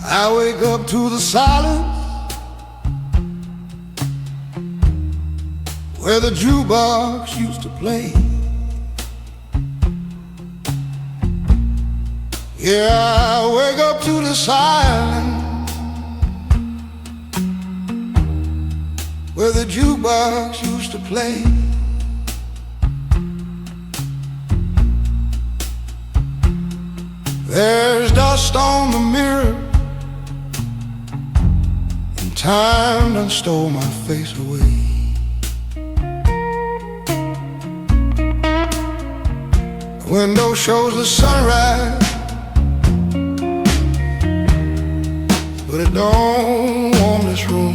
I wake up to the silence where the jukebox used to play. Yeah, I wake up to the silence where the jukebox used to play. There's dust on the mirror, and time done stole my face away. The window shows the sunrise, but it don't warm this room.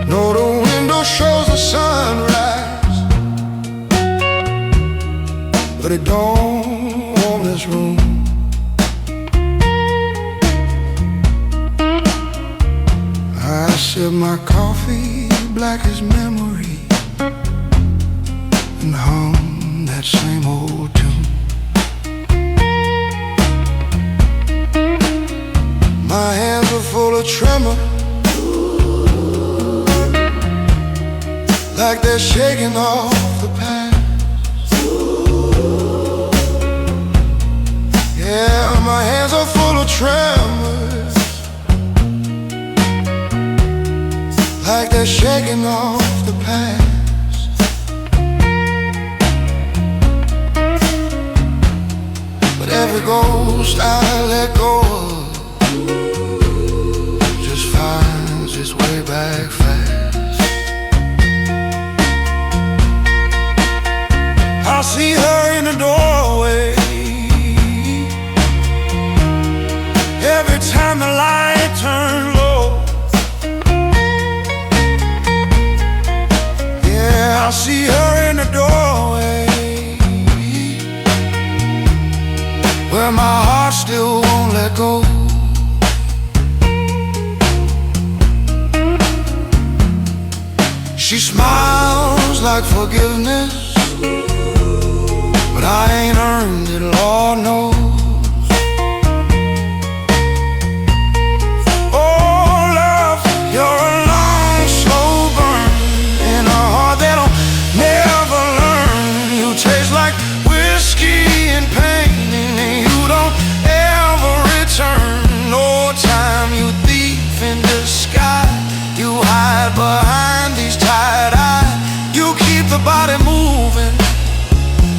No, the window shows the sunrise, but it don't warm this room. I sip my coffee, black as memory, and hum that same old tune. My hands are full of tremor, like they're shaking off the past. Yeah, my hands are full of tremors, like they're shaking off the past. But every ghost I let go of just finds its way back fast. I see her in the doorway every time the light turns low. Yeah, I see her in the doorway where my heart still won't let go. She smiles like forgiveness, but I ain't earned it, Lord knows. Behind these tired eyes, you keep the body moving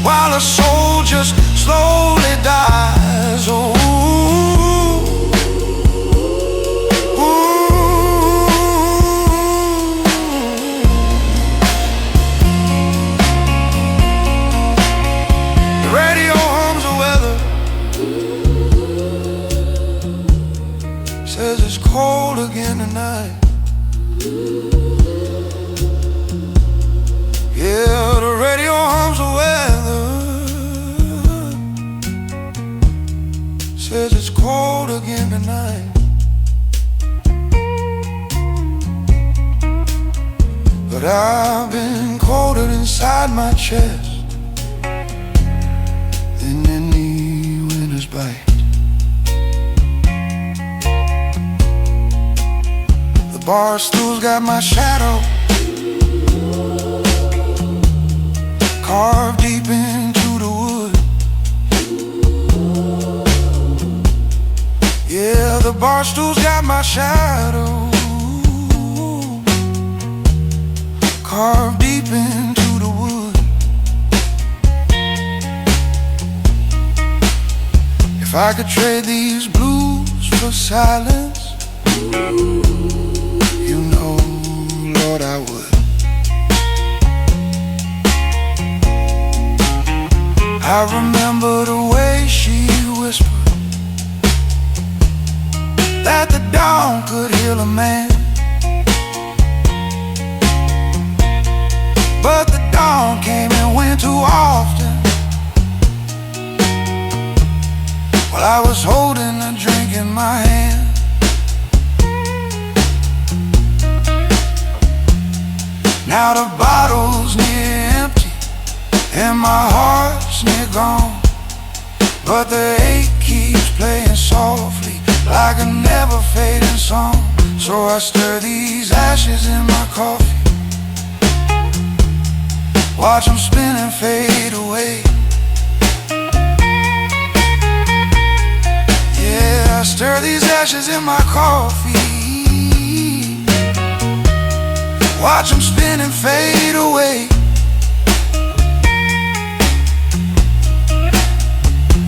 while the soul just slowly dies. Oh, the radio hums the weather, says it's cold again tonight. Yeah, the radio hums the weather, says it's cold again tonight. But I've been colder inside my chest than any winter's bite. The bar stool's got my shadow carved deep into the wood. Yeah, the bar stool's got my shadow carved deep into the wood. If I could trade these blues for silence, you know, Lord, I would. I remember the way she whispered that the dawn could heal a man, but the dawn came and went too often while I was holding a drink in my hand. Now the bottle's near empty and my heart's near gone. but the ache keeps playing softly like a never-fading song. So I stir these ashes in my coffee, watch them spin and fade away. Yeah, I stir these ashes in my coffee, watch them spin and fade away.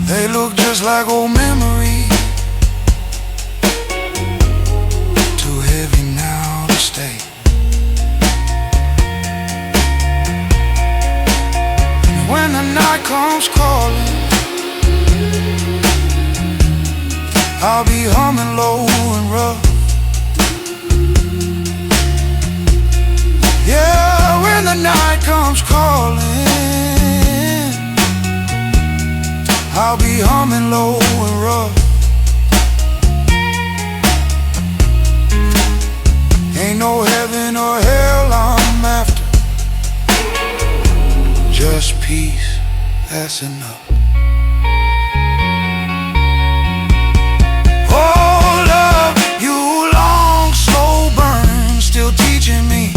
They look just like old memories, too heavy now to stay. And when the night comes calling, I'll be humming low and rough. Yeah, when the night comes calling, I'll be humming low and rough. Ain't no heaven or hell I'm after, just peace, that's enough. Oh love, you long slow burn, still teaching me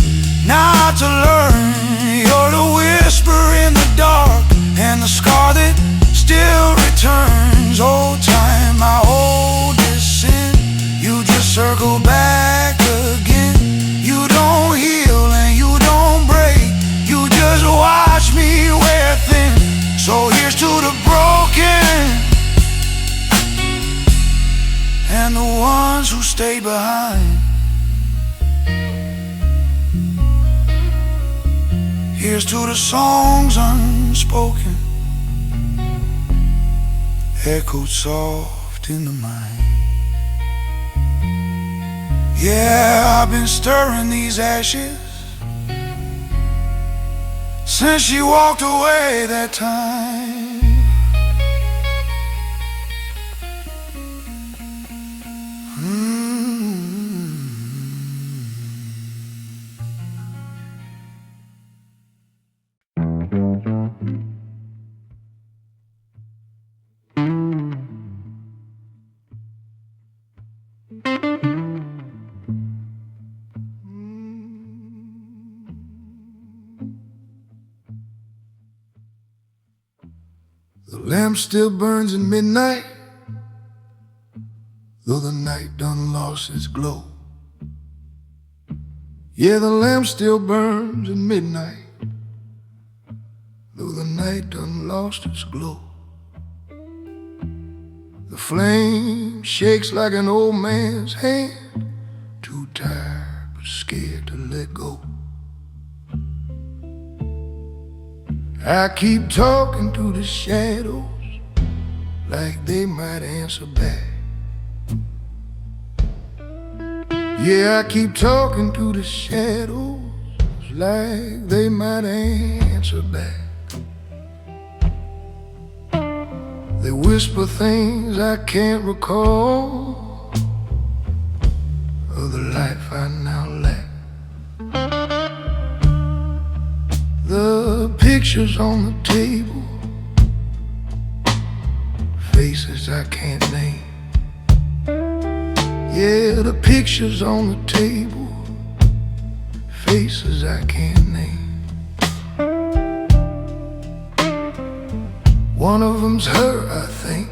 not to learn. You're the whisper in the dark and the scar that still returns. Old time, my oldest sin, you just circle back again. You don't heal and you don't break, you just watch me wear thin. So here's to the broken and the ones who stay behind. Here's to the songs unspoken, echoed soft in the mind. Yeah, I've been stirring these ashes since she walked away that time. The lamp still burns at midnight, though the night done lost its glow. Yeah, the lamp still burns at midnight, though the night done lost its glow. The flame shakes like an old man's hand, too tired but scared to let go. I keep talking to the shadows like they might answer back. Yeah, I keep talking to the shadows like they might answer back. They whisper things I can't recall of the life I now lack. The pictures on the table, faces I can't name. Yeah, the pictures on the table, faces I can't name. One of them's her, I think,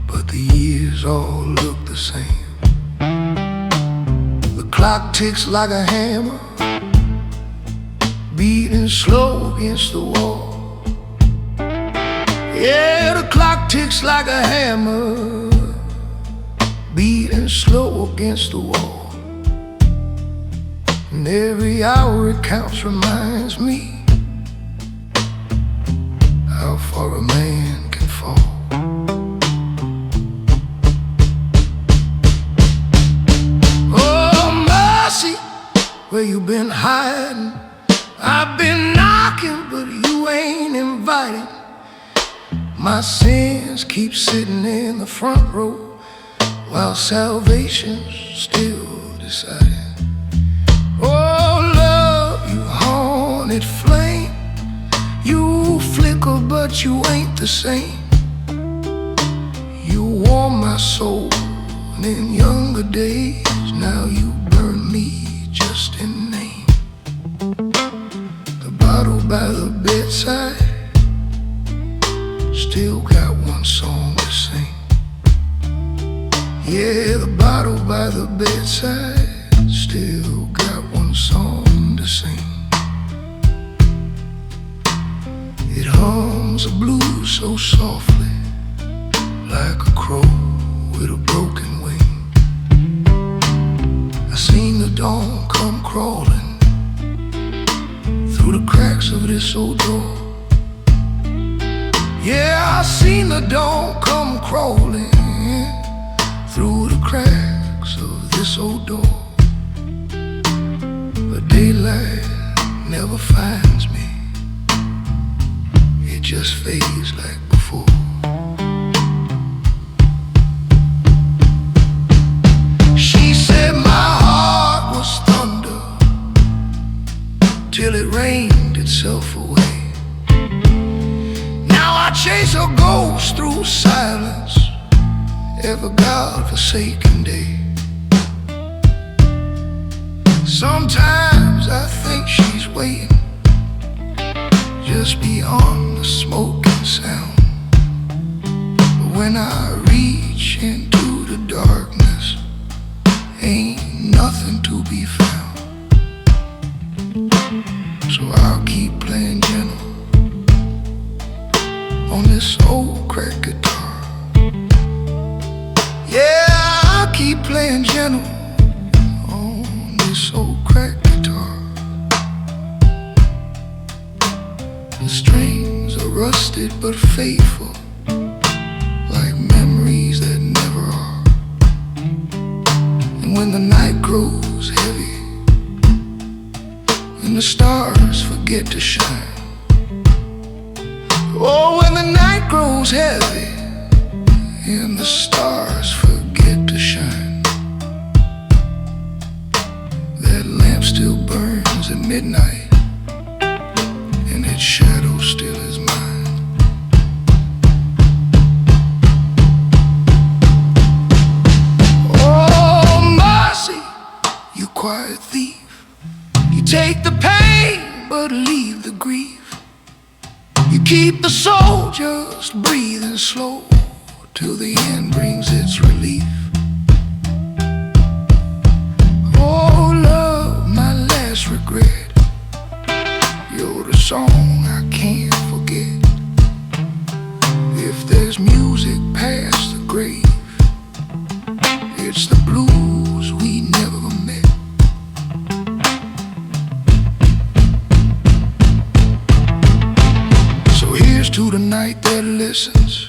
but the years all look the same. The clock ticks like a hammer, beating slow against the wall. Yeah, the clock ticks like a hammer, beating slow against the wall. And every hour it counts reminds me how far a man can fall. Oh, mercy, where you been hiding? I've been knocking, but you ain't inviting. My sins keep sitting in the front row, while salvation's still deciding. Oh, love, you haunted flame, you flicker, but you ain't the same. warmed my soul, and in younger days, now you burn me just in name. The bottle by the bedside still got one song to sing. Yeah, the bottle by the bedside still got one song to sing. It hums a blues so softly, like a crow with a broken wing. I seen the dawn come crawling through the cracks of this old door. Yeah, I seen the dawn come crawling through the cracks of this old door. But daylight never finds me, it just fades like before. She said my heart was thunder till it rained itself away. Now I chase a ghost through silence every God-forsaken day. Sometimes I think she's waiting just beyond the smoking sound. But when I reach into the darkness, ain't nothing to be found. So I'll keep playing gentle on this old cracked guitar. Yeah, I'll keep playing gentle on this old cracked guitar. The strings are rusted but faithful, like memories that never are. And when the night grows heavy and the stars forget to shine, oh, when the night grows heavy and the stars forget to shine, that lamp still burns at midnight, and its shadow still is mine. Oh, mercy, you quiet thief, you take the pain but leave the grief. You keep the soul just breathing slow till the end brings its relief. Oh, love, my last regret, you're the song I can't forget. If there's music past the grave, it's the blues we never met. So here's to the night that listens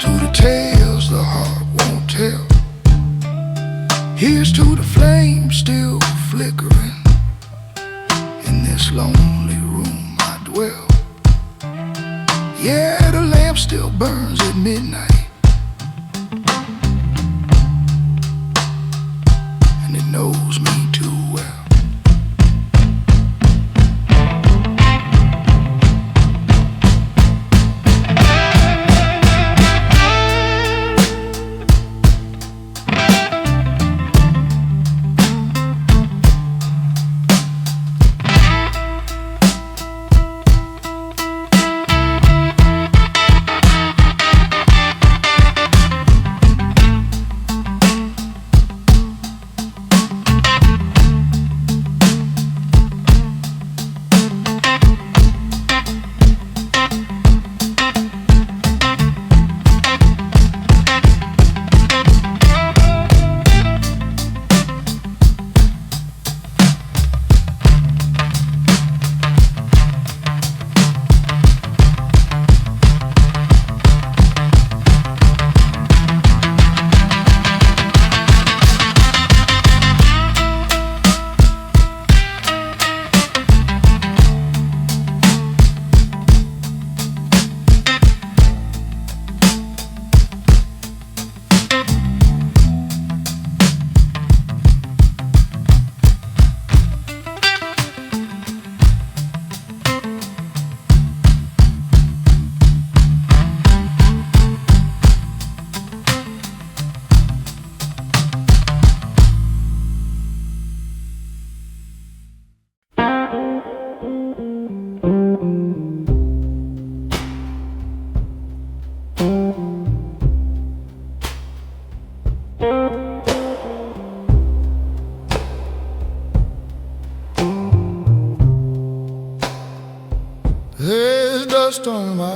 to the tales the heart won't tell. Here's to the flame still flickering in this lonely room I dwell. Yeah, the lamp still burns at midnight, and it knows me too well.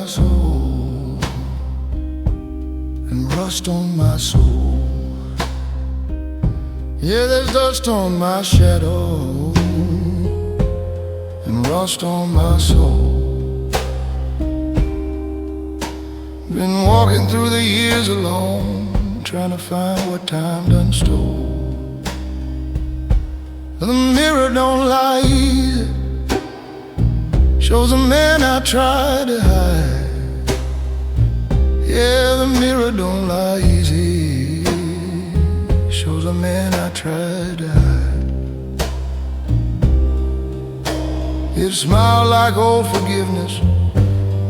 my soul and rust on my soul. Yeah, there's dust on my shadow and rust on my soul. Been walking through the years alone, trying to find what time done stole. The mirror don't lie easy, shows a man I tried to hide. Yeah, the mirror don't lie easy, shows a man I tried to hide. It smiled like old forgiveness,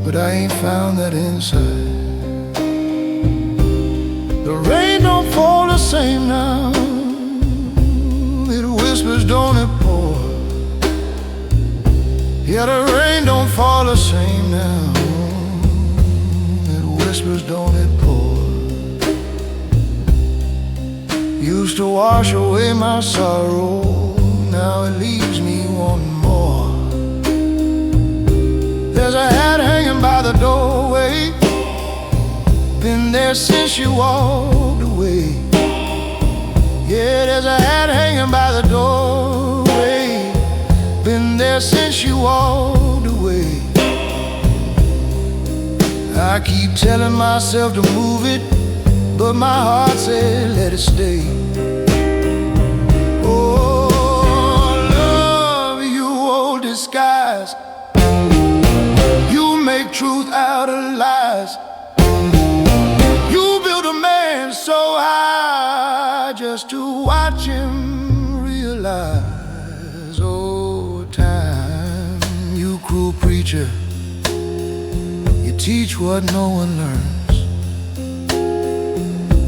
but I ain't found that inside. The rain don't fall the same now, it whispers, don't it pour? Yeah, the rain don't fall the same now, it whispers, don't it pour? Used to wash away my sorrow, now it leaves me wanting more. There's a hat hanging by the doorway, been there since you walked away. Yeah, there's a hat hanging by the doorway, been there since you walked away. I keep telling myself to move it, but my heart said let it stay. Oh, love, you old disguise, you make truth out of lies. You built a man so high just to watch him realize. Oh, time, you cruel preacher, you teach what no one learns.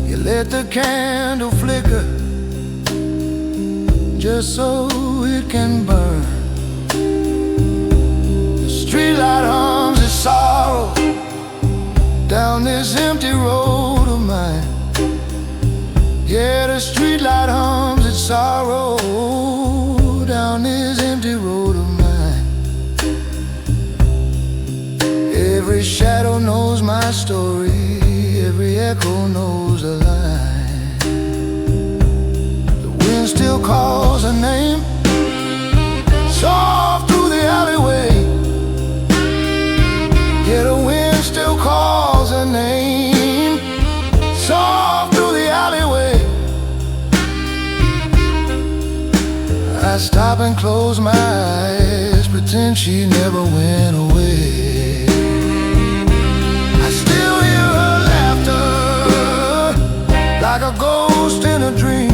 You let the candle flicker just so it can burn. The streetlight hums its sorrow down this empty road of mine. Yeah, the streetlight hums its sorrow down this empty road of mine. Every shadow knows my story, every echo knows a line. The wind still calls her name, soft through the alleyway. Yeah, the wind still calls her name, soft through the alleyway. I stop and close my eyes, pretend she never went away. I still hear her laughter, like a ghost in a dream.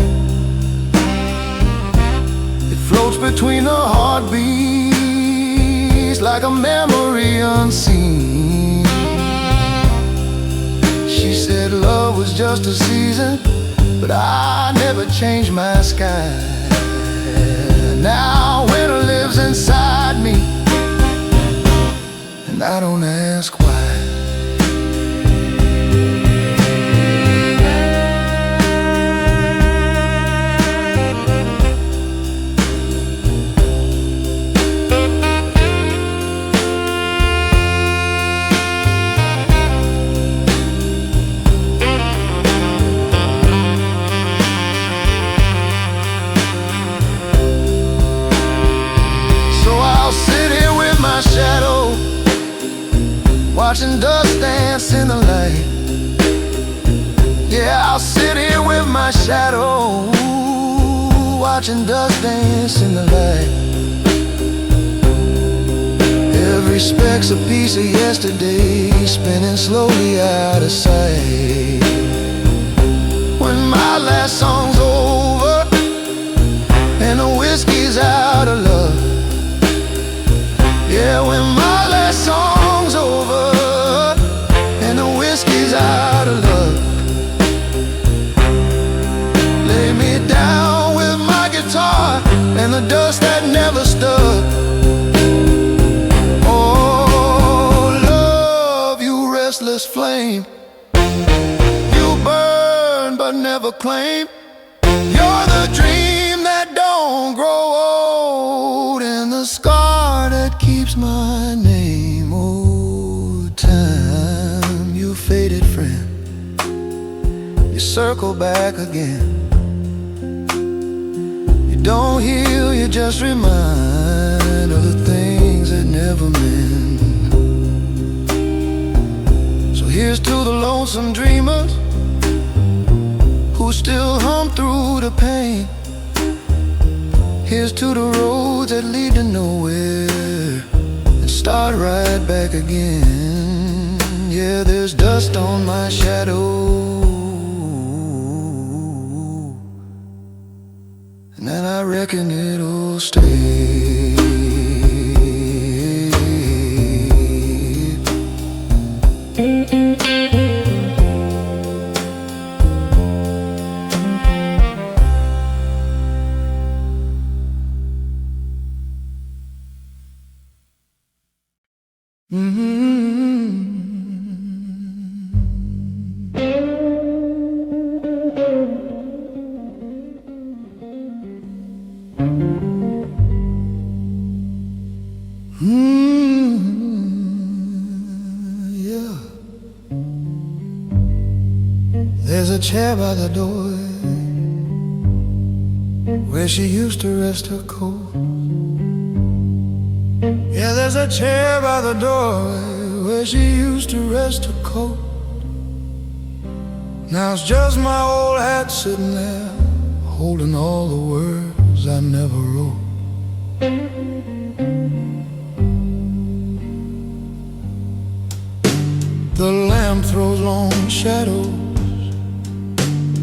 It floats between the heartbeats like a memory unseen. She said love was just a season, but I never changed my sky. Now winter lives inside me, and I don't ask why. Shadow, watching dust dance in the light. Yeah, I'll sit here with my shadow, watching dust dance in the light. Every speck's a piece of yesterday, spinning slowly out of sight. When my last song's over and the whiskey's out of love. Yeah, when my last song's over and the whiskey's out of love, lay me down with my guitar and the dust that never stuck. Oh, love, you restless flame, you burn but never claim. You're the dream that don't grow old and the scar that keeps my name. Oh, time. circle back again. You don't heal, you just remind of the things that never meant. So here's to the lonesome dreamers who still hum through the pain. Here's to the roads that lead to nowhere and start right back again. Yeah, there's dust on my shadow, and I reckon it'll stay. Yeah. There's a chair by the door where she used to rest her coat. Yeah, there's a chair by the door where she used to rest her coat. Now it's just my old hat sitting there, holding all the words I never wrote. The lamp throws long shadows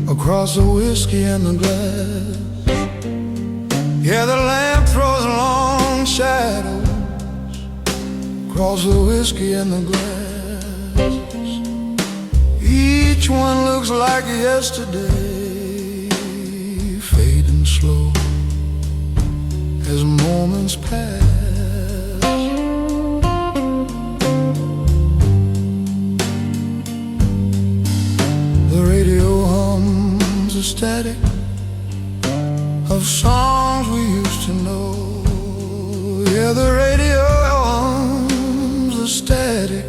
across the whiskey and the glass. Yeah, the lamp throws long shadows across the whiskey and the glass. Each one looks like yesterday, fading slow as moments pass. The radio hums a static of songs we used to know. Yeah, the radio hums a static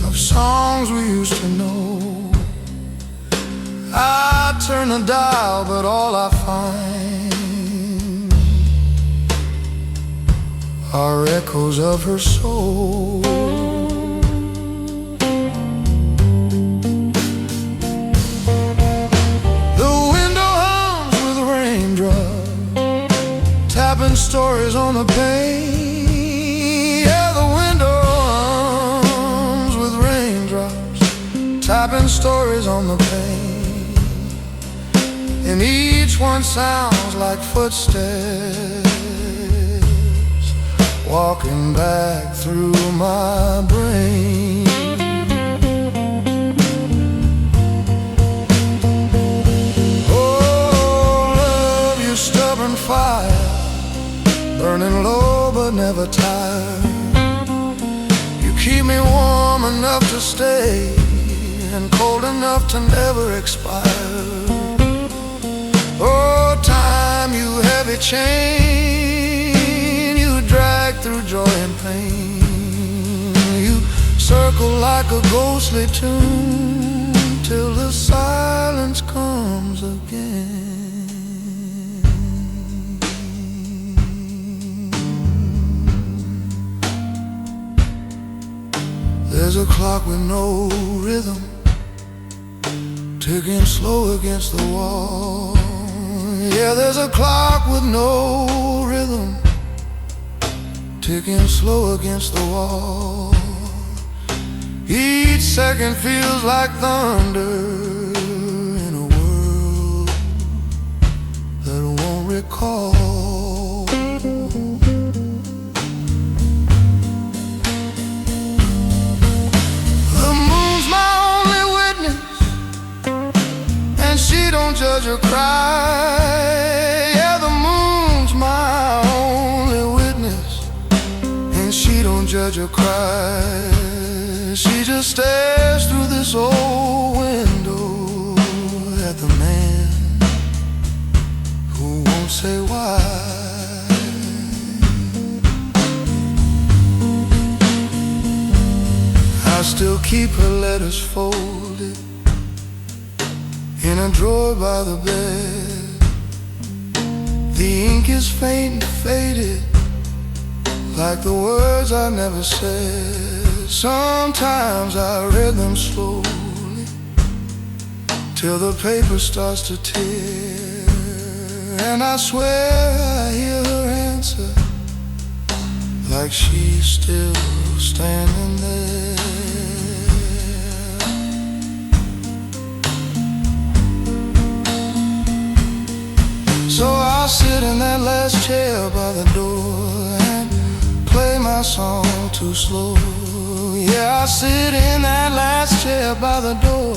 of songs we used to know. I turn the dial, but all I find are echoes of her soul. Stories on the pane. Yeah, the window hums with raindrops, typing stories on the pane. And each one sounds like footsteps walking back through my brain. Oh, love, you stubborn fire, burning low but never tired. You keep me warm enough to stay and cold enough to never expire. Oh, time, you heavy chain, you drag through joy and pain. You circle like a ghostly tune till the silence comes again. There's a clock with no rhythm, ticking slow against the wall. Yeah, there's a clock with no rhythm, ticking slow against the wall. Each second feels like thunder in a world that won't recall. She don't judge or cry. Yeah, the moon's my only witness, and she don't judge or cry. She just stares through this old window at the man who won't say why. I still keep her letters folded in a drawer by the bed. The ink is faint and faded, like the words I never said. Sometimes I read them slowly, till the paper starts to tear, and I swear I hear her answer, like she's still standing there. So I'll sit in that last chair by the door and play my song too slow. Yeah, I sit in that last chair by the door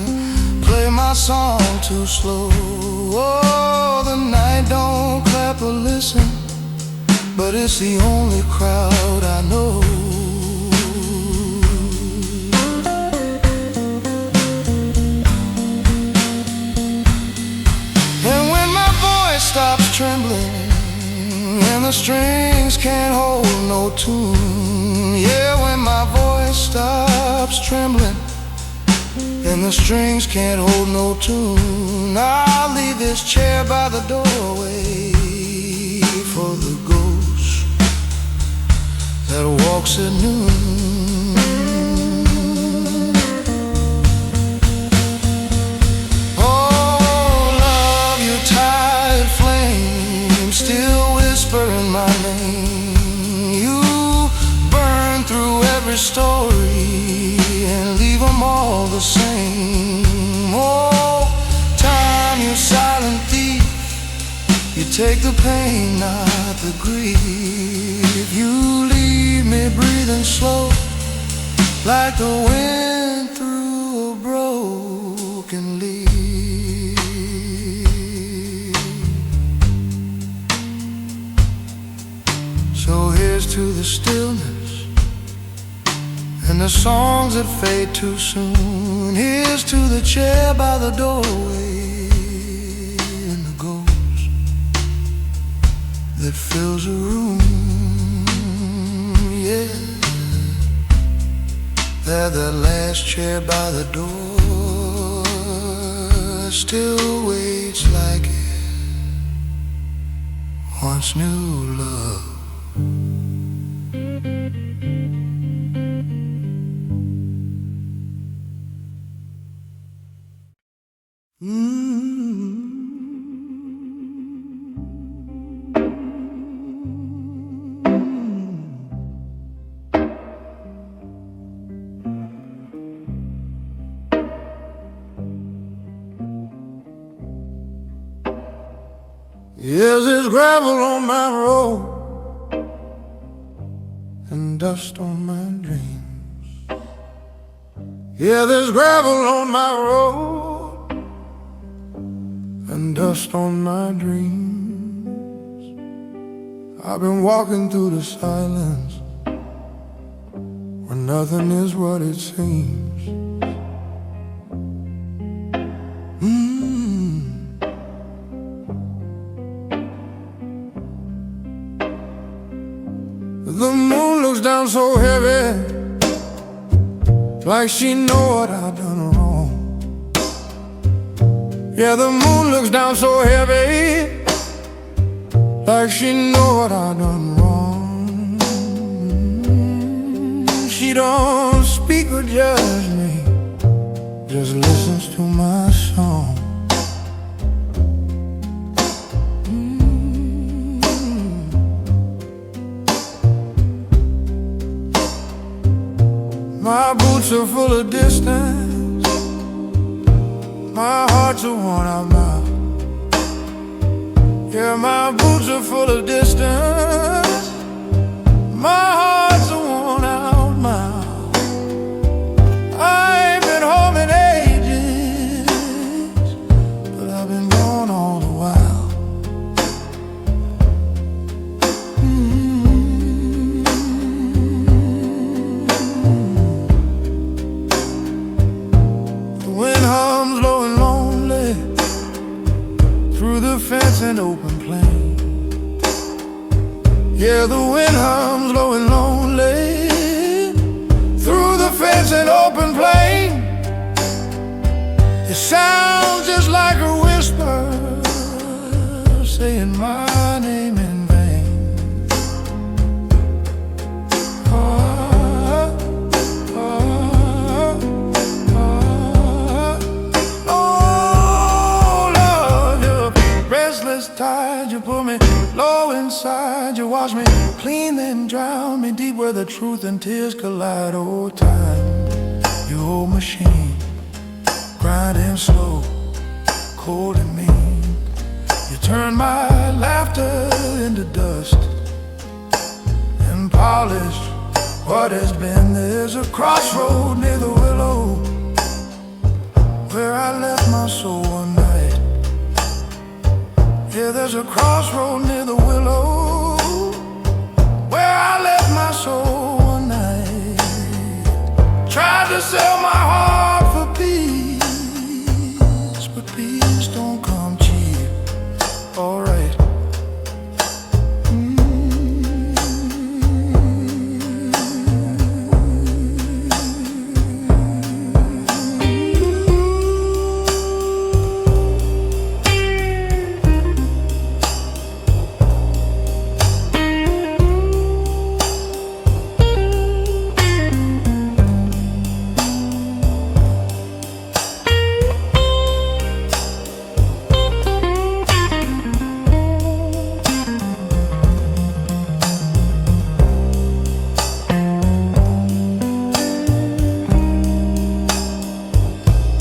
and play my song too slow. Oh, the night don't clap or listen, but it's the only crowd I know. Stops trembling and the strings can't hold no tune. Yeah, when my voice stops trembling and the strings can't hold no tune, I'll leave this chair by the doorway for the ghost that walks at noon. Whispering my name, you burn through every story and leave them all the same. Oh, time, you silent thief, you take the pain, not the grief. You leave me breathing slow, like the wind through a broken leaf. So here's to the stillness and the songs that fade too soon. Here's to the chair by the doorway and the ghost that fills a room. Yeah, that last chair by the door still waits like it once knew love. Yes, there's gravel on my road and dust on my dreams. Yeah, there's gravel on my road and dust on my dreams. I've been walking through the silence where nothing is what it seems. The moon looks down so heavy, like she know what I done wrong. Yeah, the moon looks down so heavy, like she know what I done wrong. She don't speak or judge me, just listens to my song. My boots are full of distance, my heart's a worn-out mile. Yeah, my boots are full of distance, my heart's a worn-out mile. I ain't been home in ages, but I've been gone all the while. Fence and open plain. Yeah, the wind hums low and lonely through the fence and open plain. It sounds saying my name in vain. Oh, love, you're restless tide. You pull me low inside. You wash me clean, then drown me deep where the truth and tears collide. Oh, time, your old machine, grinding slow, cold and mean. You turn my laughter into dust and polish what has been. There's a crossroad near the willow where I left my soul one night. Yeah, there's a crossroad near the willow where I left my soul one night. Tried to sell my heart for peace, but peace don't come cheap. Alright.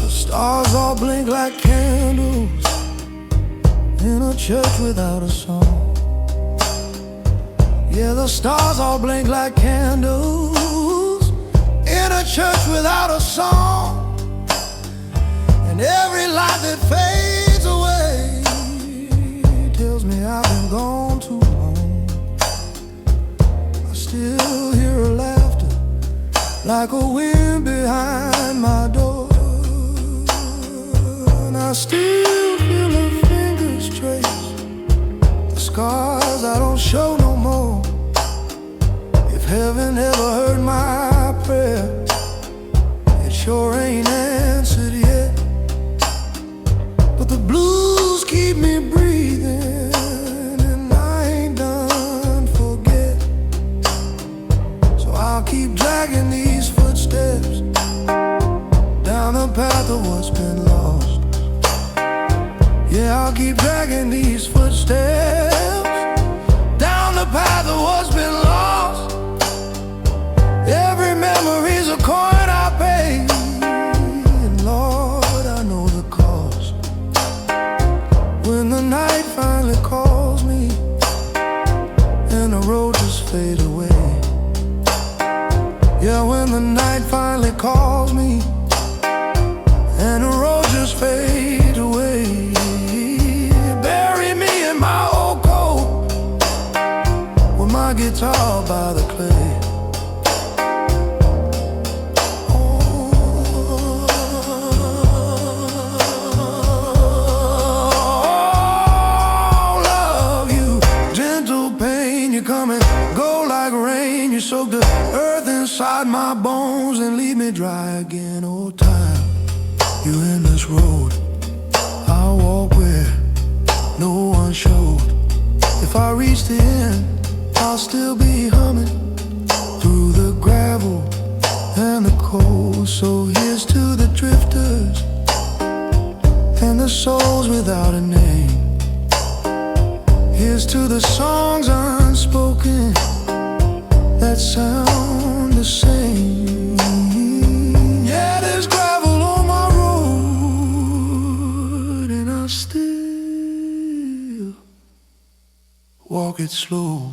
Stars all blink like candles in a church without a song. Yeah, the stars all blink like candles in a church without a song. And every light that fades away tells me I've been gone too long. I still hear her laughter like a wind behind my door. I still feel her fingers trace the scars I don't show no more. If heaven ever heard my prayer, it sure ain't answered yet. But the blues keep me breathing, and I ain't done forget. So I'll keep dragging these footsteps down the path of what's been lost. Yeah, I'll keep dragging these footsteps down the path of what's been lost. Every memory's a coin I pay, and Lord, I know the cost. When the night finally calls me and the road just fades away. Yeah, when the night finally calls me and the road just fades away. My guitar by the clay. Oh, love you, gentle pain. You come and go like rain. You soak the earth inside my bones and leave me dry again. Oh, time, you in this road I'll walk where no one showed. If I reach the end, I'll still be humming through the gravel and the cold. So here's to the drifters and the souls without a name. Here's to the songs unspoken that sound the same. Yeah, there's gravel on my road, and I'll still walk it slow.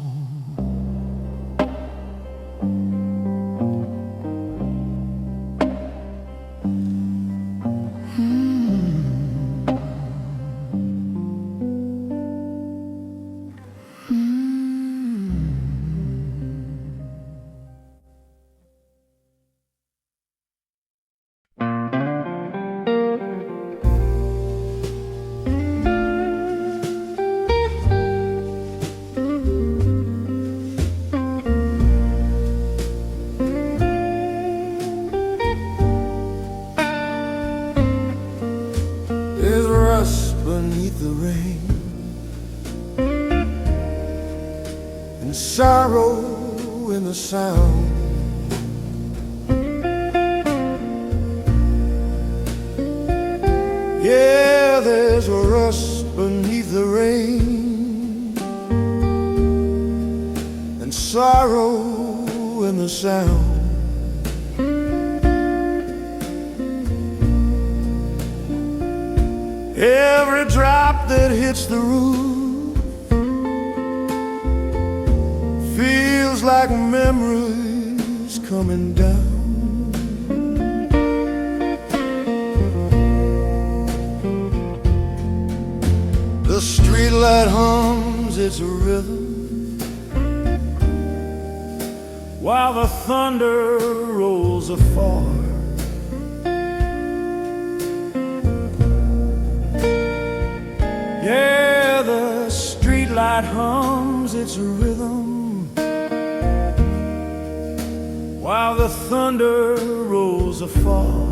beneath the rain, and sorrow in the sound. Yeah, there's a rust beneath the rain and sorrow in the sound. Every drop that hits the roof feels like memories coming down. The streetlight hums its rhythm while the thunder rolls afar. Yeah, the streetlight hums its rhythm while the thunder rolls afar.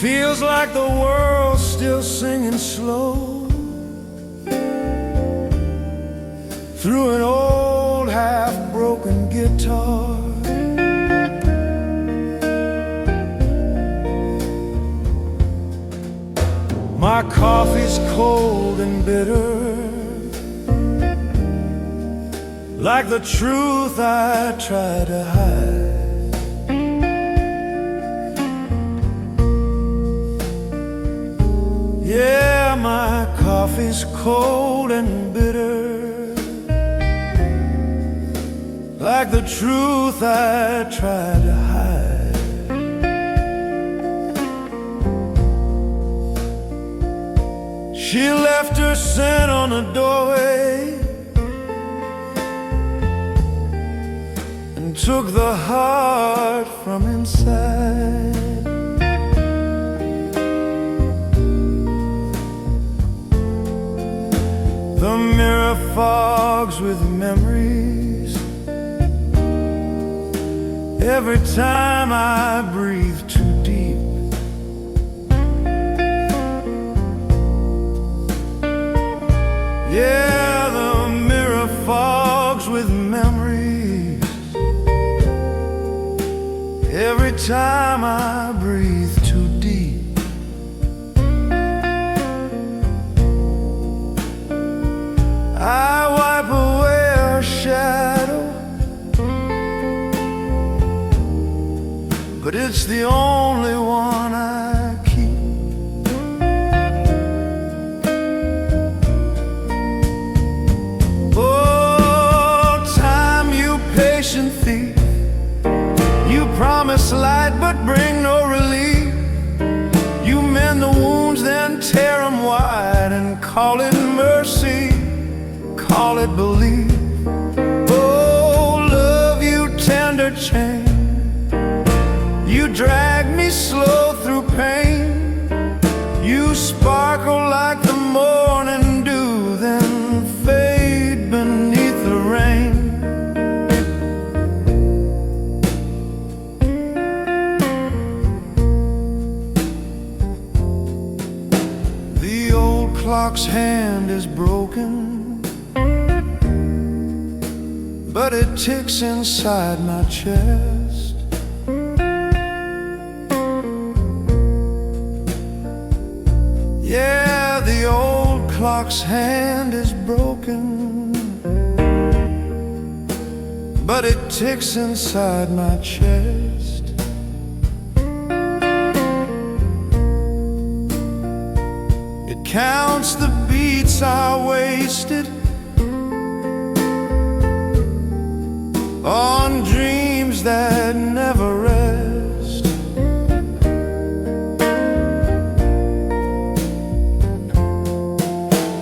Feels like the world's still singing slow through an old half-broken guitar. My coffee's cold and bitter, like the truth I try to hide. Yeah, my coffee's cold and bitter, like the truth I try to hide. She left her scent on the doorway and took the heart from inside. The mirror fogs with memories every time I breathe too deep. Yeah, the mirror fogs with memories every time I breathe too deep. I wipe away her shadow, but it's the only one I keep. Oh, time, you patient thief, you promise light but bring no relief. You mend the wounds then tear them wide and call it mercy, call it belief. Oh, love, you tender chain, you drag me slow through pain. You sparkle like the morning dew, then fade beneath the rain. The old clock's hand is broken, but it ticks inside my chest. Yeah, the old clock's hand is broken, but it ticks inside my chest. It counts the beats I wasted on dreams that never rest.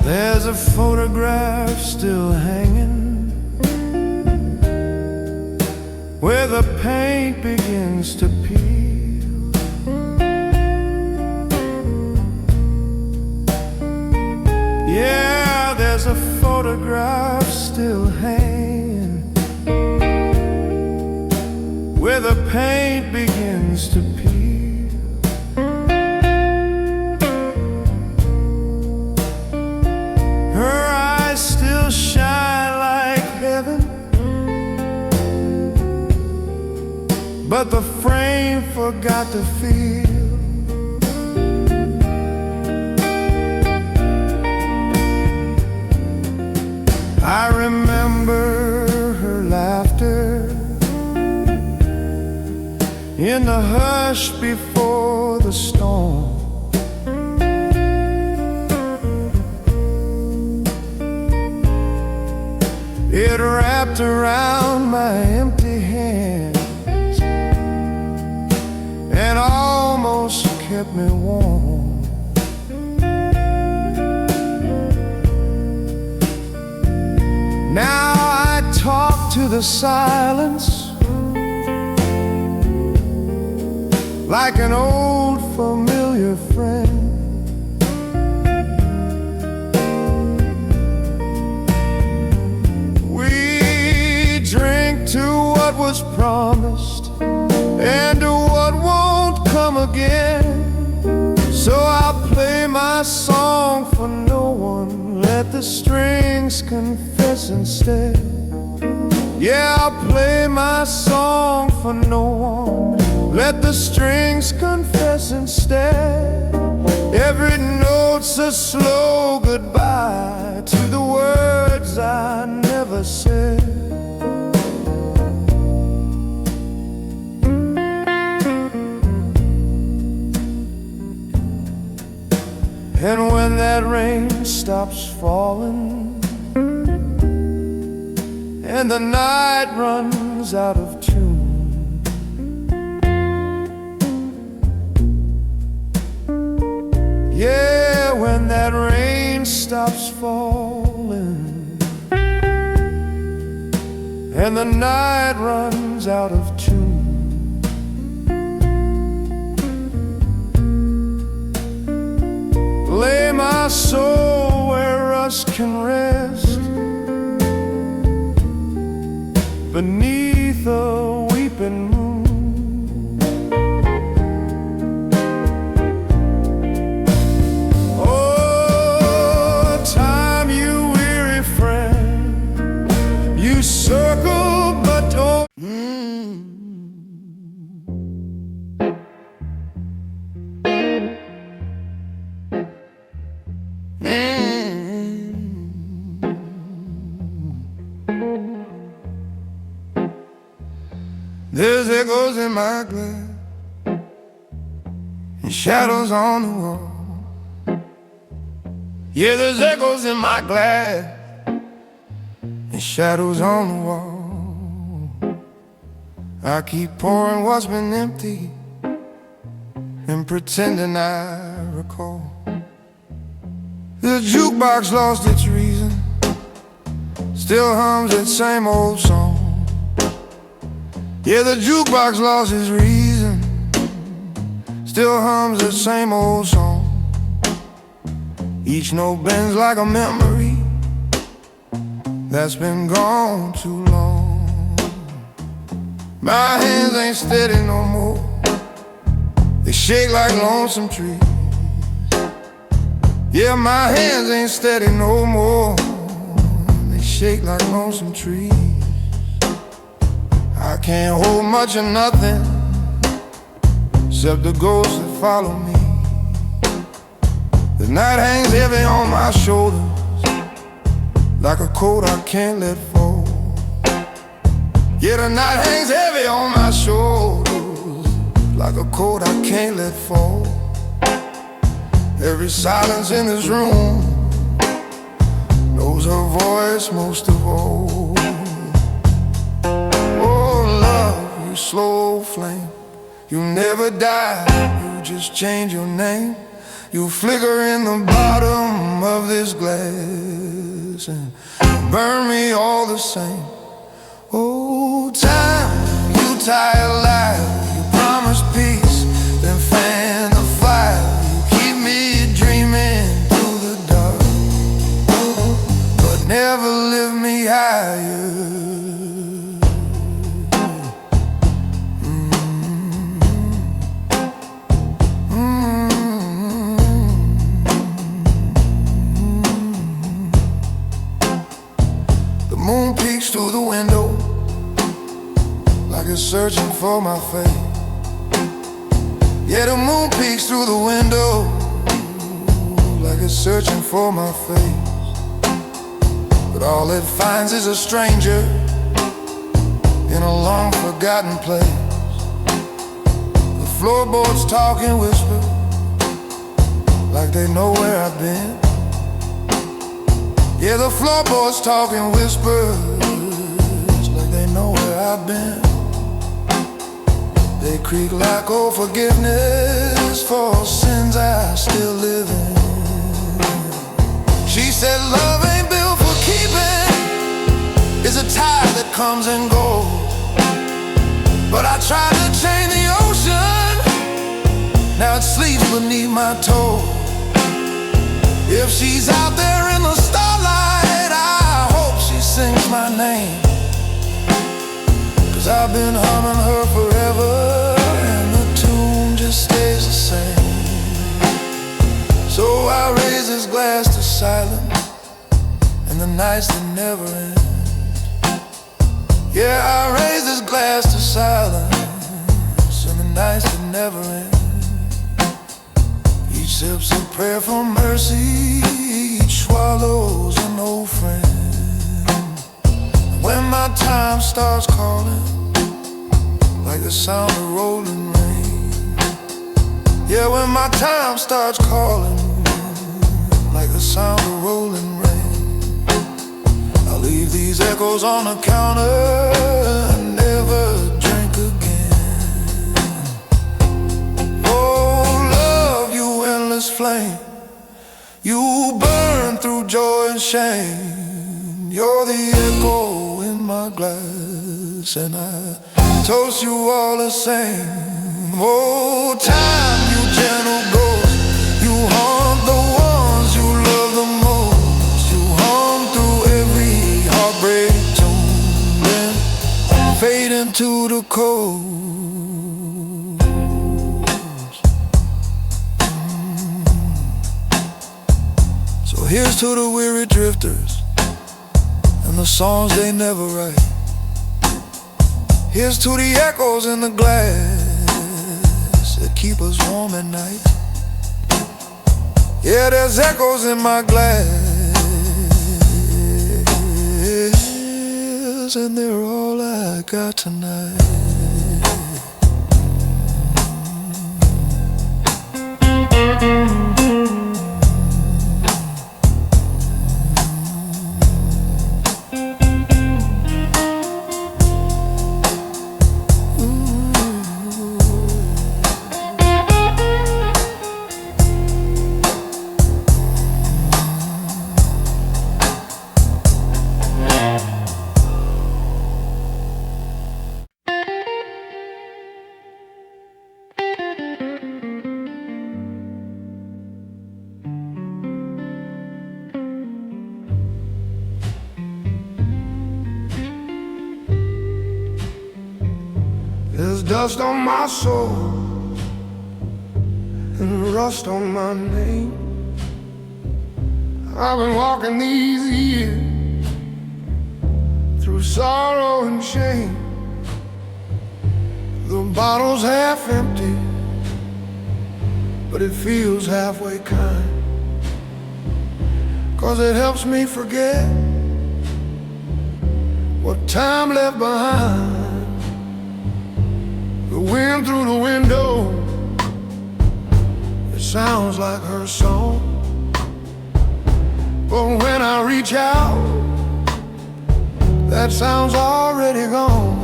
There's a photograph still hanging where the paint begins to peel. Yeah, there's a photograph still hanging where the paint begins to peel. but the frame forgot to feel. I remember her laughter in the hush before the storm. It wrapped around my empty hands and almost kept me warm. Now I talk to the silence like an old familiar friend. To what was promised and to what won't come again. So I'll play my song for no one, let the strings confess instead. Yeah, I'll play my song for no one, let the strings confess instead. Every note's a slow goodbye to the words I never said. And when that rain stops falling and the night runs out of tune, yeah, when that rain stops falling and the night runs out of tune, lay my soul where rust can rest beneath a weeping moon. Oh, time, you weary friend, you circle but don't. There's echoes in my glass and shadows on the wall. Yeah, there's echoes in my glass and shadows on the wall. I keep pouring what's been empty and pretending I recall. The jukebox lost its reason, still hums that same old song. Yeah, the jukebox lost its reason, still hums the same old song. Each note bends like a memory that's been gone too long. My hands ain't steady no more, they shake like lonesome trees. Yeah, my hands ain't steady no more, they shake like lonesome trees. I can't hold much of nothing except the ghosts that follow me. The night hangs heavy on my shoulders like a coat I can't let fall. Yeah, the night hangs heavy on my shoulders like a coat I can't let fall. Every silence in this room knows her voice most of all. You slow flame, you never die, you just change your name. You flicker in the bottom of this glass and burn me all the same. Oh, time, you tie a lie, you promise peace, then fan the fire. You keep me dreaming through the dark, but never lift me higher. Moon peeks through the window like it's searching for my fate. Yeah, the moon peeks through the window, like it's searching for my face. But all it finds is a stranger in a long forgotten place. The floorboards talk and whisper, like they know where I've been. Yeah, the floorboards talk and whisper, like they know where I've been. They creak like old forgiveness for sins I still live in. She said love ain't built for keeping, it's a tide that comes and goes. But I tried to chain the ocean, now it sleeps beneath my toes. If she's out there in the starlight, I hope she sings my name. 'Cause I've been humming her forever, and the tune just stays the same. So I raise this glass to silence and the nights that never end. Yeah, I raise this glass to silence and the nights that never end. Each sip's a prayer for mercy, each swallow's an old friend. When my time starts calling, like the sound of rolling rain. Yeah, when my time starts calling, like the sound of rolling rain. I'll leave these echoes on the counter and never drink again. Oh, love, you endless flame, you burn through joy and shame. You're the echo in my glass, and I toast you all the same. Oh, time, you gentle ghost, you haunt the ones you love the most. You hum through every heartbreak tune, then fade into the cold. So here's to the weary drifters and the songs they never write. Here's to the echoes in the glass that keep us warm at night. Yeah, there's echoes in my glass, and they're all I got tonight. There's dust on my soul and rust on my name. I've been walking these years through sorrow and shame. The bottle's half empty, but it feels halfway kind, 'cause it helps me forget what time left behind. The wind through the window, it sounds like her song. But when I reach out, that sound's already gone.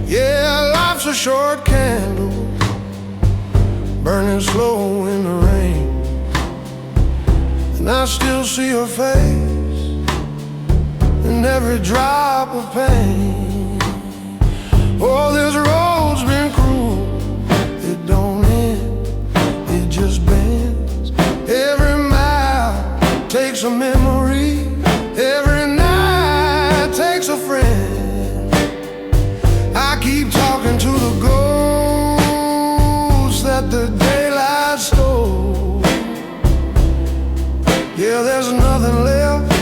Yeah, life's a short candle, burning slow in the rain, and I still see her face in every drop of pain. Oh, this road's been cruel, it don't end, it just bends. Every mile takes a memory, every night takes a friend. I keep talking to the ghosts that the daylight stole. Yeah, there's nothing left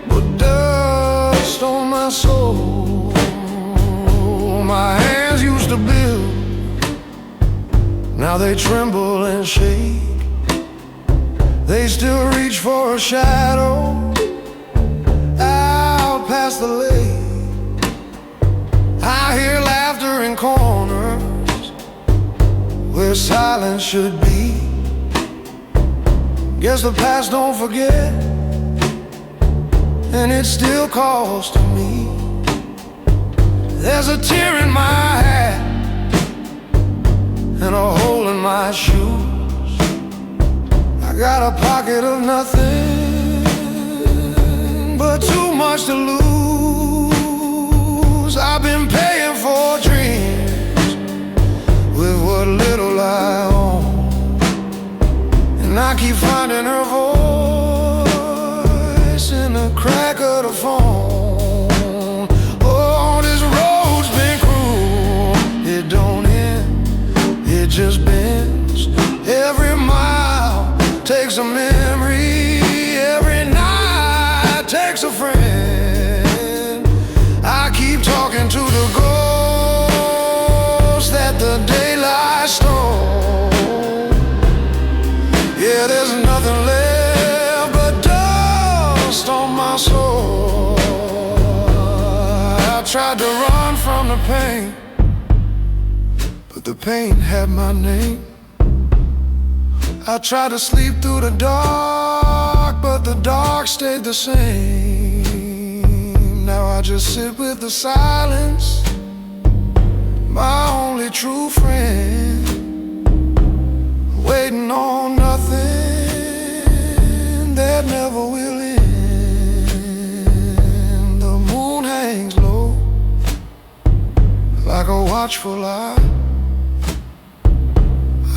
but dust on my soul. Now they tremble and shake. They still reach for a shadow out past the lake. I hear laughter in corners where silence should be. Guess the past don't forget, and it still calls to me. There's a tear in my hat and a hole in my shoes. I got a pocket of nothing but too much to lose. I've been paying for dreams with what little I own, and I keep finding her voice in the crack of the phone. Oh, this road's been cruel. It don't end, it just bends. Every mile takes a memory, every night takes a friend. I keep talking to the ghost that the daylight stole. Yeah, there's nothing left but dust on my soul. I tried to run from the pain, but the pain had my name. I tried to sleep through the dark, but the dark stayed the same. Now I just sit with the silence, my only true friend, waiting on nothing that never will end. The moon hangs low like a watchful eye.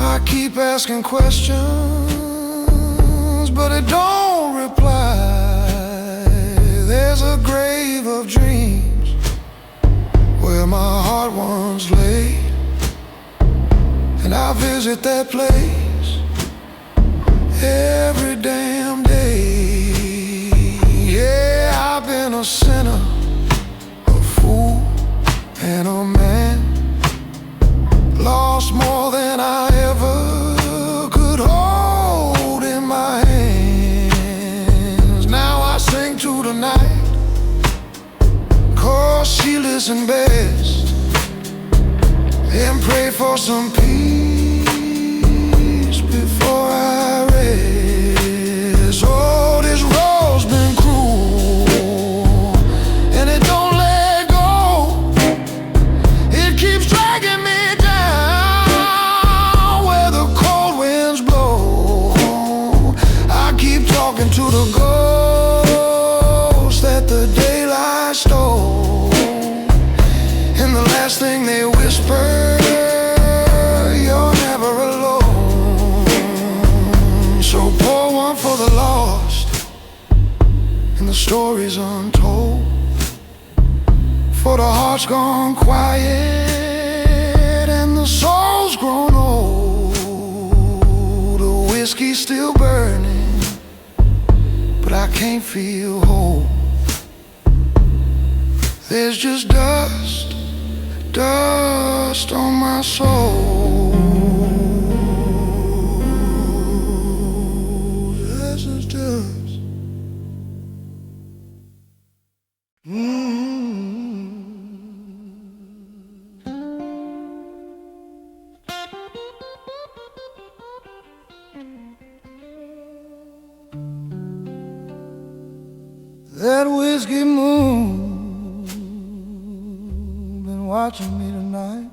I keep asking questions, but it don't reply. There's a grave of dreams where my heart once lay, and I visit that place every damn day. Yeah, I've been a sinner, a fool, and a man, lost more than I ever could hold in my hands. Now I sing to the night, 'cause she listens best, and pray for some peace before I rest. Oh, this road's been cruel, and it don't let go. It keeps dragging me down where the cold winds blow. I keep talking to the ghosts that the daylight stole, and the last thing they whisper, you're never alone. So pour one for the lost and the stories untold, for the heart's gone quiet and the soul's grown old. The whiskey's still burning, but I can't feel whole. There's just dust, dust on my soul. There's just dust. That whiskey moon been watching me tonight.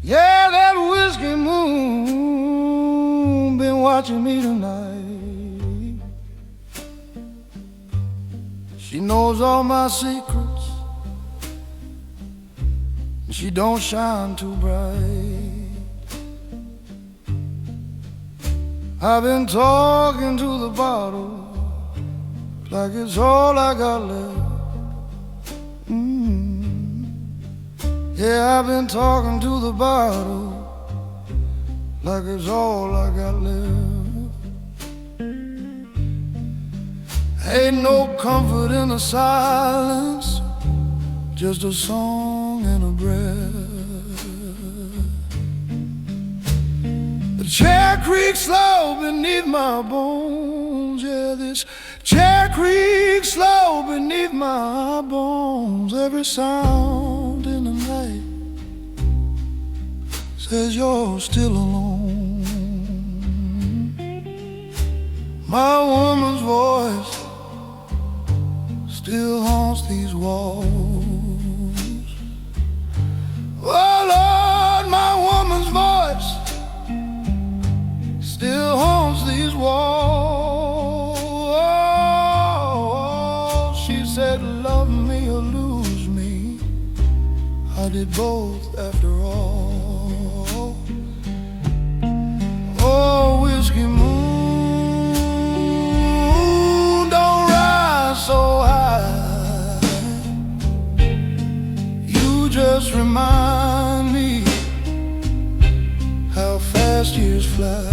Yeah, that whiskey moon been watching me tonight. She knows all my secrets, she don't shine too bright. I've been talking to the bottle like it's all I got left. Yeah, I've been talking to the bottle like it's all I got left. Ain't no comfort in the silence, just a song and a breath. The chair creaks slow beneath my bones. Yeah, this chair creaks slow beneath my bones. Every sound in the night says you're still alone. My woman's voice still haunts these walls. Oh Lord, my woman's voice still haunts these walls. She said, love me or lose me. I did both after all. Oh, whiskey moon, don't rise so high. You just remind me how fast years fly.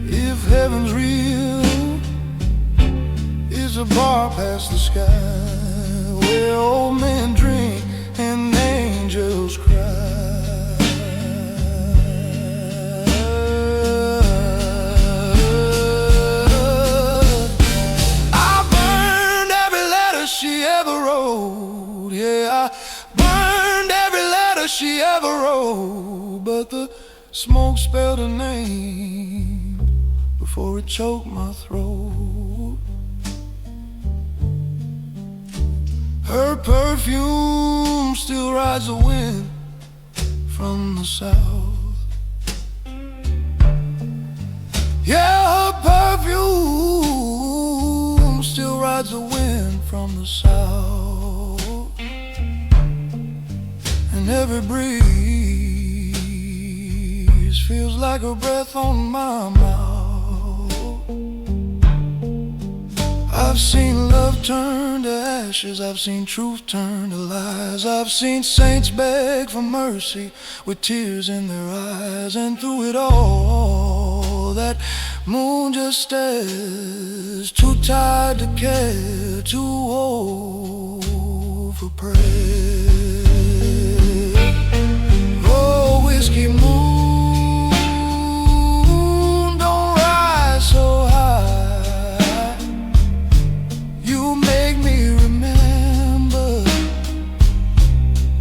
If heaven's real, it's a bar past the sky, where old men drink and angels cry. I burned every letter she ever wrote. Yeah, I burned every letter she ever wrote, but the smoke spelled her name before it choked my throat. Her perfume still rides the wind from the south. Yeah, her perfume still rides the wind from the south. And every breeze feels like her breath on my mouth. I've seen love turn to ashes, I've seen truth turn to lies, I've seen saints beg for mercy with tears in their eyes. And through it all, that moon just stares, too tired to care, too old for prayer. Oh, whiskey moon, don't rise so high. You make me remember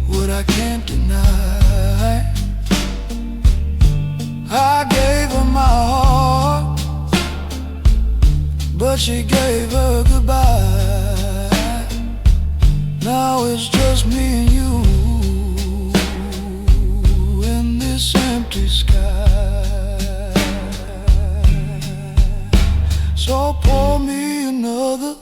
what I can't deny. I gave her my heart, but she gave her goodbye. Now it's just me and you in this empty sky. So pour me another,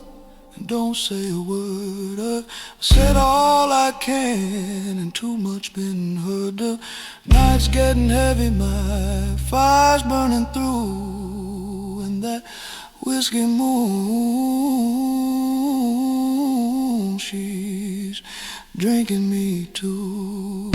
don't say a word. I've said all I can and too much been heard. The night's getting heavy, my fire's burning through, and that whiskey moon, she's drinking me too.